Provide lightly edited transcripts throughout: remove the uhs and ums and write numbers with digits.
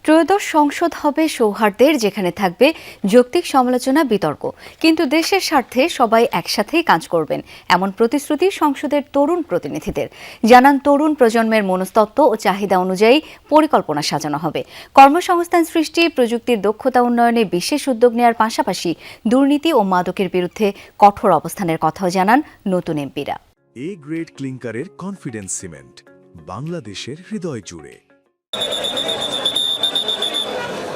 ত্রয়োদশ সংসদ হবে সৌহার্দ্যের, যেখানে থাকবে যৌক্তিক সমালোচনা, বিতর্ক, কিন্তু দেশের স্বার্থে সবাই একসাথেই কাজ করবেন, এমন প্রতিশ্রুতি সংসদের তরুণ প্রতিনিধিদের। জানান, তরুণ প্রজন্মের মনস্তত্ত্ব ও চাহিদা অনুযায়ী পরিকল্পনা সাজানো হবে। কর্মসংস্থান সৃষ্টি, প্রযুক্তির দক্ষতা উন্নয়নে বিশেষ উদ্যোগ নেওয়ার পাশাপাশি দুর্নীতি ও মাদকের বিরুদ্ধে কঠোর অবস্থানের কথাও জানান নতুন এমপিরা। এ গ্রেড ক্লিংকারের কনফিডেন্স সিমেন্ট, বাংলাদেশের হৃদয় জুড়ে।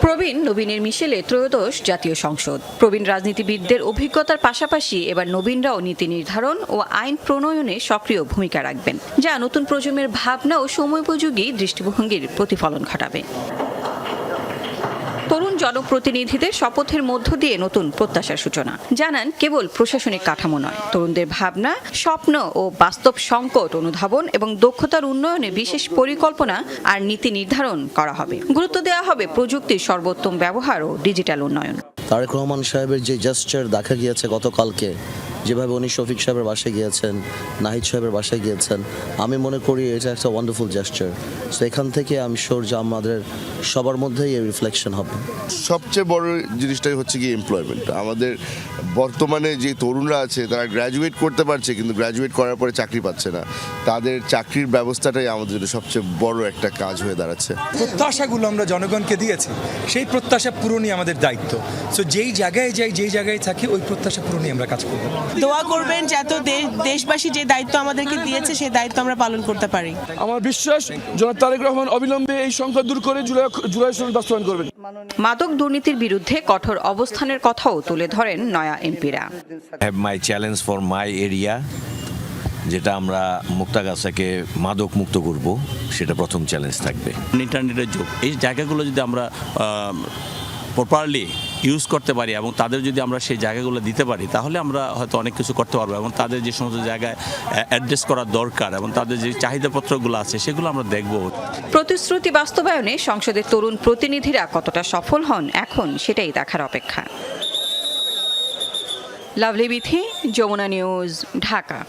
প্রবীণ নবীনের মিশেলে ত্রয়োদশ জাতীয় সংসদ। প্রবীণ রাজনীতিবিদদের অভিজ্ঞতার পাশাপাশি এবার নবীনরাও নীতি নির্ধারণ ও আইন প্রণয়নে সক্রিয় ভূমিকা রাখবেন, যা নতুন প্রজন্মের ভাবনা ও সময়োপযোগী দৃষ্টিভঙ্গির প্রতিফলন ঘটাবে। তরুণ জনপ্রতিনিধিদের শপথের মধ্য দিয়ে নতুন প্রত্যাশার সূচনা। জানান, কেবল প্রশাসনিক কাঠামো নয়, তরুণদের ভাবনা, স্বপ্ন ও বাস্তব সংকট অনুধাবন এবং দক্ষতার উন্নয়নে বিশেষ পরিকল্পনা আর নীতি নির্ধারণ করা হবে। গুরুত্ব দেওয়া হবে প্রযুক্তির সর্বোত্তম ব্যবহার ও ডিজিটাল উন্নয়ন। তারেক রহমান সাহেবের যে জেস্টার দেখা গিয়েছে গতকালকে, যেভাবে উনি শফিক সাহেবের বাসায় গিয়েছেন, নাহিদ সাহেবের বাসায় গিয়েছেন, আমি মনে করি এটা একটা ওয়ান্ডারফুল জেস্টার। সো এখান থেকে আমি শিওর যে আমাদের সবার মধ্যেই এই রিফ্লেকশন হবে। সবচেয়ে বড় জিনিসটাই হচ্ছে কি এমপ্লয়মেন্ট। আমাদের বর্তমানে যে তরুণরা আছে তারা গ্র্যাজুয়েট করতে পারছে, কিন্তু গ্র্যাজুয়েট করার পরে চাকরি পাচ্ছে না। তাদের চাকরির ব্যবস্থাটাই আমাদের জন্য সবচেয়ে বড় একটা কাজ হয়ে দাঁড়াচ্ছে। প্রত্যাশাগুলো আমরা জনগণকে দিয়েছি, সেই প্রত্যাশা পূরণই আমাদের দায়িত্ব। সো যেই জায়গায় যাই, যেই জায়গায় থাকি, ওই প্রত্যাশা পূরণই আমরা কাজ করব। দোয়া করবেন যাতে দেশবাসী যে দায়িত্ব আমাদেরকে দিয়েছে সেই দায়িত্ব আমরা পালন করতে পারি। আমার বিশ্বাস জনাব তারেক রহমান অবিলম্বে এই সংকট দূর করে জুলাই সনদ বাস্তবায়ন করবেন। মাদক দুর্নীতির বিরুদ্ধে কঠোর অবস্থানের কথাও তুলে ধরেন নয়া এমপিরা। Have my challenge for my area, যেটা আমরা মুক্তাগাছাকে মাদক মুক্ত করব, সেটা প্রথম চ্যালেঞ্জ থাকবে। ইন্টারনেটের যুগ, এই জায়গাগুলো যদি আমরা প্রপারলি ইউজ করতে পারি এবং তাদের যদি আমরা সেই জায়গাগুলো দিতে পারি, তাহলে আমরা হয়তো অনেক কিছু করতে পারবো এবং তাদের যে সমস্ত জায়গায় অ্যাড্রেস করা দরকার এবং তাদের যে চাহিদাপত্রগুলো আছে সেগুলো আমরা দেখব। প্রতিশ্রুতি বাস্তবায়নে সংসদের তরুণ প্রতিনিধিরা কতটা সফল হন এখন সেটাই দেখার অপেক্ষা। লাভলি বিথি, যমুনা নিউজ, ঢাকা।